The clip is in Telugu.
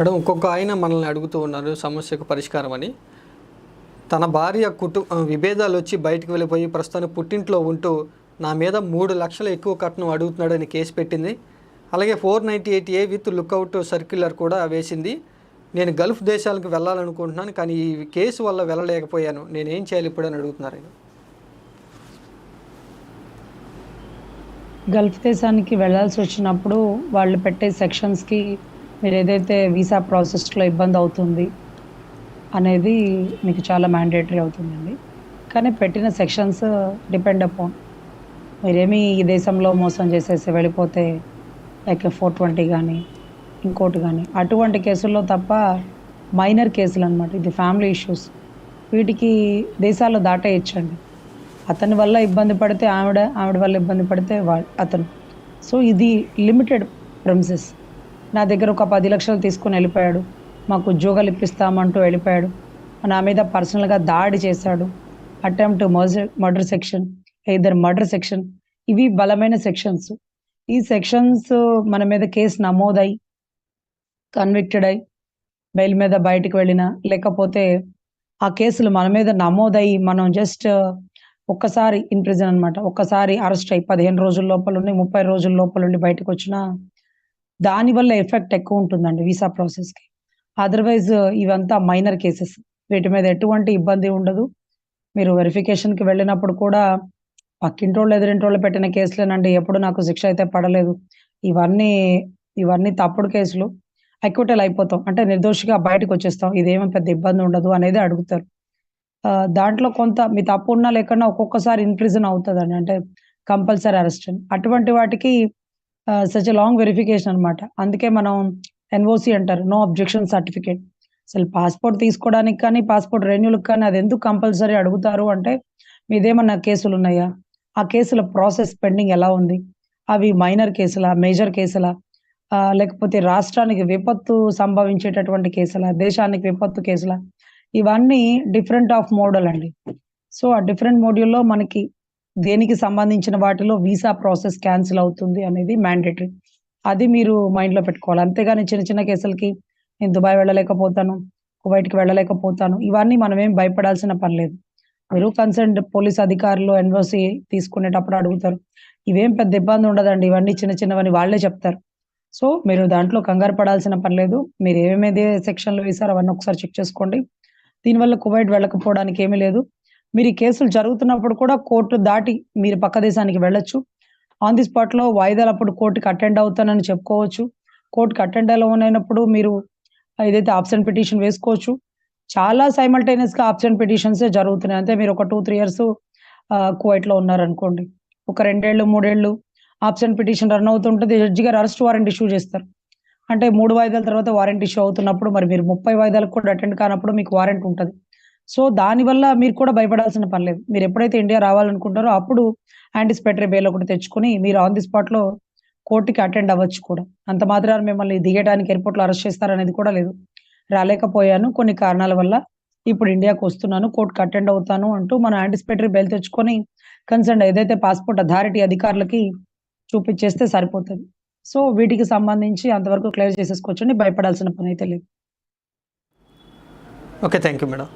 మేడం, ఇంకొక ఆయన మనల్ని అడుగుతూ ఉన్నారు సమస్యకు పరిష్కారం అని. తన భార్య విభేదాలు వచ్చి బయటకు వెళ్ళిపోయి ప్రస్తుతానికి పుట్టింట్లో ఉంటూ నా మీద 3 లక్షలు ఎక్కువ కట్నం అడుగుతున్నాడని కేసు పెట్టింది. అలాగే 498A విత్ లుకౌట్ సర్క్యులర్ కూడా వేసింది. నేను గల్ఫ్ దేశాలకు వెళ్ళాలనుకుంటున్నాను, కానీ ఈ కేసు వల్ల వెళ్ళలేకపోయాను, నేనేం చేయాలి ఇప్పుడు అని అడుగుతున్నారు ఆయన. గల్ఫ్ దేశానికి వెళ్ళాల్సి వచ్చినప్పుడు వాళ్ళు పెట్టే సెక్షన్స్కి మీరు ఏదైతే వీసా ప్రాసెస్లో ఇబ్బంది అవుతుంది అనేది మీకు చాలా మ్యాండేటరీ అవుతుందండి. కానీ పెట్టిన సెక్షన్స్ డిపెండ్ అపాన్ మీరేమీ ఈ దేశంలో మోసం చేసేసి వెళ్ళిపోతే లైక్ 420 కానీ ఇంకోటి కానీ అటువంటి కేసుల్లో తప్ప మైనర్ కేసులు అనమాట, ఇది ఫ్యామిలీ ఇష్యూస్, వీటికి దేశాల్లో దాటేయచ్చండి. అతని వల్ల ఇబ్బంది పడితే ఆవిడ వల్ల ఇబ్బంది పడితే అతను. సో ఇది లిమిటెడ్ ప్రెమిసెస్. నా దగ్గర ఒక 10 లక్షలు తీసుకుని వెళ్ళిపోయాడు, మాకు ఉద్యోగాలు ఇప్పిస్తామంటూ వెళ్ళిపోయాడు, నా మీద పర్సనల్గా దాడి చేశాడు, అటెంప్ట్ మర్డర్ సెక్షన్, ఇద్దరు మర్డర్ సెక్షన్, ఇవి బలమైన సెక్షన్స్. ఈ సెక్షన్స్ మన మీద కేసు నమోదై కన్విక్టెడ్ అయి బెయిల్ మీద బయటకు వెళ్ళినా, లేకపోతే ఆ కేసులు మన మీద నమోదయ్యి మనం జస్ట్ ఒక్కసారి ఇన్ ప్రిజన్ అనమాట, ఒక్కసారి అరెస్ట్ అయ్యి 15 రోజుల లోపల ఉండి 30 రోజుల లోపల ఉండి బయటకు వచ్చినా దానివల్ల ఎఫెక్ట్ ఎక్కువ ఉంటుందండి వీసా ప్రాసెస్కి. అదర్వైజ్ ఇవంతా మైనర్ కేసెస్, వీటి మీద ఎటువంటి ఇబ్బంది ఉండదు. మీరు వెరిఫికేషన్కి వెళ్ళినప్పుడు కూడా పక్కింటోళ్ళు ఎదురింటోళ్ళు పెట్టిన కేసులేనండి, ఎప్పుడు నాకు శిక్ష అయితే పడలేదు, ఇవన్నీ తప్పుడు కేసులు, అక్విటల్ అయిపోతాం అంటే నిర్దోషిగా బయటకు వచ్చేస్తాం, ఇదేమో పెద్ద ఇబ్బంది ఉండదు అనేది అడుగుతారు. దాంట్లో కొంత మీ తప్పు ఉన్నా లేకుండా ఒక్కొక్కసారి ఇన్ ప్రిజన్ అవుతుందండి, అంటే కంపల్సరీ అరెస్ట్. అటువంటి వాటికి సచ్ లాంగ్ వెరిఫికేషన్ అనమాట. అందుకే మనం ఎన్ఓసి అంటారు, నో అబ్జెక్షన్ సర్టిఫికేట్. అసలు పాస్పోర్ట్ తీసుకోవడానికి కానీ పాస్పోర్ట్ రెన్యూలకు కానీ అది ఎందుకు కంపల్సరీ అడుగుతారు అంటే, మీదేమన్నా కేసులు ఉన్నాయా, ఆ కేసుల ప్రాసెస్ పెండింగ్ ఎలా ఉంది, అవి మైనర్ కేసులా మేజర్ కేసులా, లేకపోతే రాష్ట్రానికి విపత్తు సంభవించేటటువంటి కేసులా దేశానికి విపత్తు కేసులా, ఇవన్నీ డిఫరెంట్ ఆఫ్ మోడల్ అండి. సో ఆ డిఫరెంట్ మోడ్యూల్లో మనకి దేనికి సంబంధించిన వాటిలో వీసా ప్రాసెస్ క్యాన్సిల్ అవుతుంది అనేది మ్యాండేటరీ. అది మీరు మైండ్లో పెట్టుకోవాలి. అంతేగాని చిన్న చిన్న కేసులకి నేను దుబాయ్ వెళ్ళలేకపోతాను, కువైట్కి వెళ్ళలేకపోతాను, ఇవన్నీ మనం ఏం భయపడాల్సిన పని లేదు. మీరు కన్సర్న్డ్ పోలీస్ అధికారులు ఎన్ఓసి తీసుకునేటప్పుడు అడుగుతారు, ఇవేం పెద్ద ఇబ్బంది ఉండదండి, ఇవన్నీ చిన్న చిన్నవని వాళ్ళే చెప్తారు. సో మీరు దాంట్లో కంగారు పడాల్సిన పని లేదు. మీరు ఏమేమి సెక్షన్లు వేసారో అవన్నీ ఒకసారి చెక్ చేసుకోండి. దీనివల్ల కువైట్ వెళ్ళకపోవడానికి ఏమీ లేదు. మీరు ఈ కేసులు జరుగుతున్నప్పుడు కూడా కోర్టు దాటి మీరు పక్క దేశానికి వెళ్ళొచ్చు. ఆన్ ది స్పాట్లో వాయిదాలప్పుడు కోర్టుకి అటెండ్ అవుతానని చెప్పుకోవచ్చు. కోర్టుకి అటెండ్ అయినప్పుడు మీరు ఏదైతే ఆబ్సెంట్ పిటిషన్ వేసుకోవచ్చు. చాలా సైమల్టేనియస్గా ఆబ్సెంట్ పిటిషన్సే జరుగుతున్నాయి. అంటే మీరు ఒక 2-3 ఇయర్స్ కువైట్లో ఉన్నారనుకోండి, ఒక 2 ఏళ్ళు 3 ఏళ్ళు ఆబ్సెంట్ పిటిషన్ రన్ అవుతుంటుంది, జడ్జి గారు అరెస్ట్ వారెంట్ ఇష్యూ చేస్తారు. అంటే 3 వాయిదాల తర్వాత వారెంట్ ఇష్యూ అవుతున్నప్పుడు మరి మీరు 30 వాయిదాలకు కూడా అటెండ్ కానప్పుడు మీకు వారెంట్ ఉంటుంది. సో దానివల్ల మీరు కూడా భయపడాల్సిన పని లేదు. మీరు ఎప్పుడైతే ఇండియా రావాలనుకుంటారో అప్పుడు యాంటిసిపేటరీ బెయిల్ ఒకటి తెచ్చుకొని మీరు ఆన్ ది స్పాట్లో కోర్టుకి అటెండ్ అవ్వచ్చు కూడా. అంత మాత్రాన మిమ్మల్ని దిగేయడానికి ఎయిర్పోర్ట్లో అరెస్ట్ చేస్తారనేది కూడా లేదు. రాలేకపోయాను కొన్ని కారణాల వల్ల, ఇప్పుడు ఇండియాకు వస్తున్నాను, కోర్టుకి అటెండ్ అవుతాను అంటూ మనం యాంటిసిపేటరీ బెయిల్ తెచ్చుకొని కన్సర్న్ ఏదైతే పాస్పోర్ట్ అథారిటీ అధికారులకి చూపించేస్తే సరిపోతుంది. సో వీటికి సంబంధించి అంతవరకు క్లియర్ చేసేసుకోవచ్చండి, భయపడాల్సిన పని అయితే లేదు. Okay, thank you madam.